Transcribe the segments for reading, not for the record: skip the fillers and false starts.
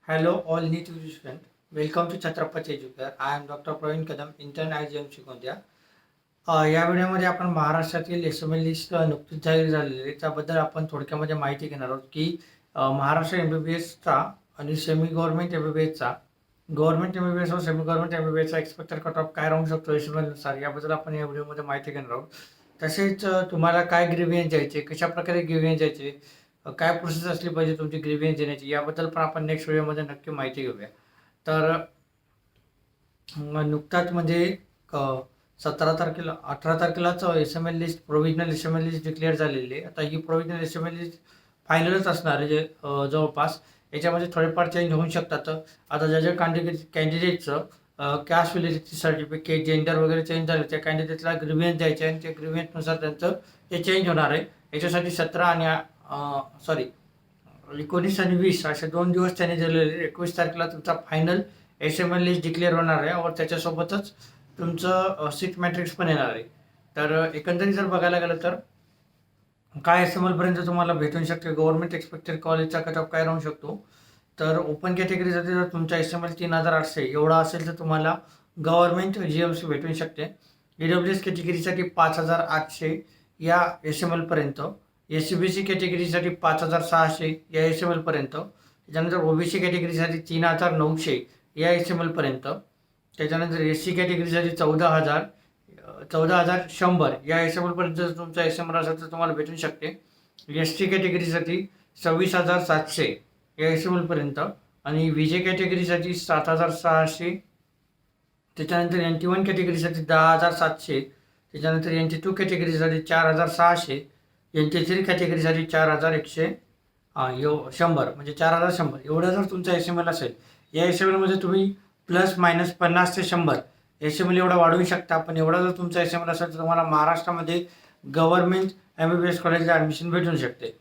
Hello, all new students. Welcome to Chhatrapati Educare. I am Dr. Praveen Kadam, intern IGM शिकवत्या. या व्हिडिओमध्ये आपण महाराष्ट्रातील S-M-L list नुकतीच जाहीर झालेली आहे त्याबद्दल आपण थोडक्यामध्ये माहिती घेणार आहोत की महाराष्ट्र एम-बी-बी-एसचा आणि सेमी गव्हर्नमेंट एम-बी-बी-एसचा गव्हर्नमेंट एम-बी-बी-एस व सेमी गव्हर्नमेंट एम-बी-बी-एसचा एक्सपेक्टेड कट ऑफ काय राहू शकतो एस-एम-एल नुसार याबद्दल आपण या व्हिडिओमध्ये माहिती घेणार आहोत. तसेच तुम्हाला काय ग्रेव्हियन्स द्यायचे, कशाप्रकारे ग्रेव्हियन्स द्यायचे, काय प्रोसेस असली पाहिजे तुमची ग्रेव्हियन्स देण्याची याबद्दल पण आपण नेक्स्ट व्हिडिओमध्ये नक्की माहिती घेऊया. तर नुकताच म्हणजे 18 तारखेलाच SML list provisional SML list declare झालेली आहे. आता ही प्रोव्हिजनल एस-एम-एल लिस्ट फायनलच असणार आहे जे जवळपास याच्यामध्ये थोडेफार चेंज होऊ शकतात. आता ज्या ज्या कॅन्डिडेटचं कॅस्ट व्हॅलिडिटी सर्टिफिकेट जेंडर वगैरे चेंज झाले त्या कॅन्डिडेटला ग्रीव्हियन्स द्यायचे आणि त्या ग्रीव्हियन्सनुसार त्यांचं ते चेंज होणार आहे. याच्यासाठी 17 आणि 19 आणि 20 असे 2 दिवस त्यांनी दिलेले. 21 तारखेला तुमचा फायनल एस-एम-एल लिस्ट डिक्लेअर होणार आहे और त्याच्यासोबतच तुमचं सीट मॅट्रिक्स पण येणार आहे. तर एकंदरीत जर बघायला गेलं तर काय एस-एम-एलपर्यंत तुम्हाला भेटून शकते गव्हर्नमेंट एक्सपेक्टेड कॉलेजचा कट ऑफ काय राहू शकतो. तर ओपन कॅटेगरीसाठी जर तुमचा एस-एम-एल 3800 एवढा असेल तर तुम्हाला गव्हर्नमेंट जी-एम-सी भेटून शकते. ईडब्ल्यू-एस कॅटेगरीसाठी 5800 या एस-एम-एलपर्यंत, एस-सी-बी-सी कॅटेगरीसाठी 5600 या एस-एम-एलपर्यंत, त्याच्यानंतर ओबीसी कॅटेगरीसाठी 3900 या एस-एम-एलपर्यंत, त्याच्यानंतर एस-सी कॅटेगरीसाठी 14,100 या एस-एम-एलपर्यंत जर तुमचा एस-एम-एल असेल तर तुम्हाला भेटून शकते. एस-टी कॅटेगरीसाठी 26,700 या एस-एम-एलपर्यंत आणि व्ही-जे कॅटेगरीसाठी 7,600, त्याच्यानंतर NT1 कॅटेगरीसाठी 10,700, त्याच्यानंतर NT2 कॅटेगरीसाठी 4,600, NT3 कॅटेगरीसाठी 4,100 म्हणजे 4,100 एवढा जर तुमचा एस-एम-एल असेल या एस-एम-एलमध्ये तुम्ही प्लस मायनस 50 ते 100 एस-एम-एल एवढा वाढवू शकता. पण एवढा जर तुमचा एस-एम-एल असेल तर तुम्हाला महाराष्ट्रामध्ये गव्हर्नमेंट एम-बी-बी-एस कॉलेजला ॲडमिशन भेटून शकते.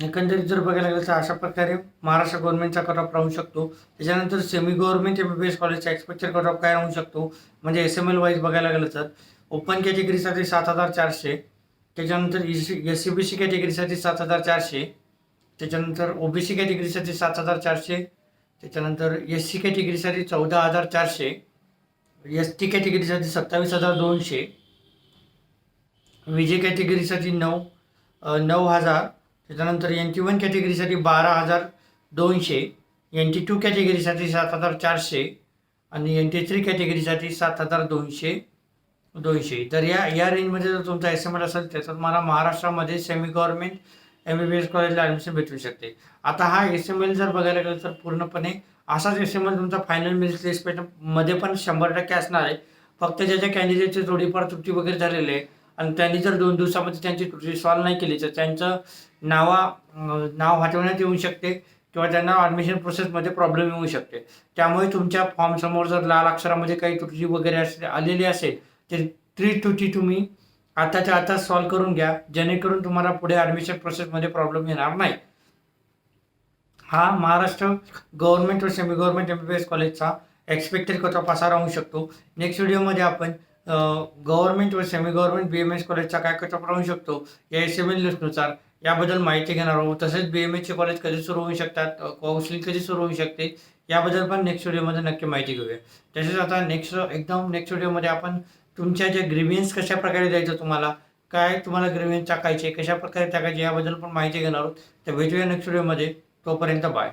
एकंदरीत जर बघायला गेलं तर अशा प्रकारे महाराष्ट्र गव्हर्नमेंटचा कट ऑफ राहू शकतो. त्याच्यानंतर सेमी गव्हर्नमेंट एम-बी-बी-एस कॉलेजचा एक्सपेक्टेड कट ऑफ काय राहू शकतो म्हणजे एस-एम-एल वाईज बघायला गेलं तर ओपन कॅटेगरीसाठी 7,400, त्याच्यानंतर एस-सी-बी-सी कॅटेगरीसाठी 7,400, त्याच्यानंतर ओबीसी कॅटेगरीसाठी 7,400, त्याच्यानंतर एस-सी कॅटेगरीसाठी 14,400, एस-टी कॅटेगरीसाठी 27,200, व्ही-जे कॅटेगरीसाठी 9,000, त्याच्यानंतर NT1 कॅटेगरीसाठी 12,200, NT2 कॅटेगरीसाठी 7,400 आणि NT3 कॅटेगरीसाठी 7,200. तर या रेंजमध्ये जर तुमचा एस-एम-एल असेल तर तुम्हाला महाराष्ट्रामध्ये सेमी गव्हर्नमेंट एम-बी-बी-एस कॉलेजला ॲडमिशन भेटू शकते. आता हा एस-एम-एल जर बघायला गेलं तर पूर्णपणे असाच एस-एम-एल तुमचा फायनल मेरिट लिस्टमध्ये पण 100% असणार आहे. फक्त ज्याच्या कॅन्डिडेटची थोडीफार त्रुटी वगैरे झालेली आहे आणि त्यांनी जर 2 दिवसामध्ये त्यांची त्रुटी सॉल्व्ह नाही केली तर त्यांचं नाव हटवण्यात येऊ शकते किंवा त्यांना ॲडमिशन प्रोसेसमध्ये प्रॉब्लेम येऊ शकते. त्यामुळे तुमच्या फॉर्मसमोर जर लाल अक्षरामध्ये काही त्रुटी वगैरे आलेली असेल तर ती त्रुटी तुम्ही आताच्या आता सॉल्व्ह करून घ्या जेणेकरून तुम्हाला पुढे ॲडमिशन प्रोसेसमध्ये प्रॉब्लेम येणार नाही. हा महाराष्ट्र गव्हर्नमेंट व सेमी गव्हर्नमेंट एम-बी-बी-एस कॉलेजचा एक्सपेक्टेड कट ऑफ असा राहू शकतो. नेक्स्ट व्हिडिओमध्ये आपण गव्हर्नमेंट व सेमी गव्हर्नमेंट BMS कॉलेजचा काय कट ऑफ राहू शकतो या एस-एम-एल लिस्टनुसार याबद्दल माहिती घेणार आहोत. तसेच BMSचे कॉलेज कधी सुरू होऊ शकतात, काउन्सिलिंग कधी सुरू होऊ शकते याबद्दल पण नेक्स्ट व्हिडिओमध्ये नक्की माहिती घेऊया. तसेच आता नेक्स्ट व्हिडिओमध्ये आपण तुमच्या जे ग्रीव्हियन्स कशा प्रकारे द्यायचं तुम्हाला काय तुम्हाला ग्रीव्हियन्स टाकायचे कशा प्रकारे टाकायचे याबद्दल पण माहिती घेणार आहोत. तर भेटूया नेक्स्ट व्हिडिओमध्ये. तोपर्यंत बाय.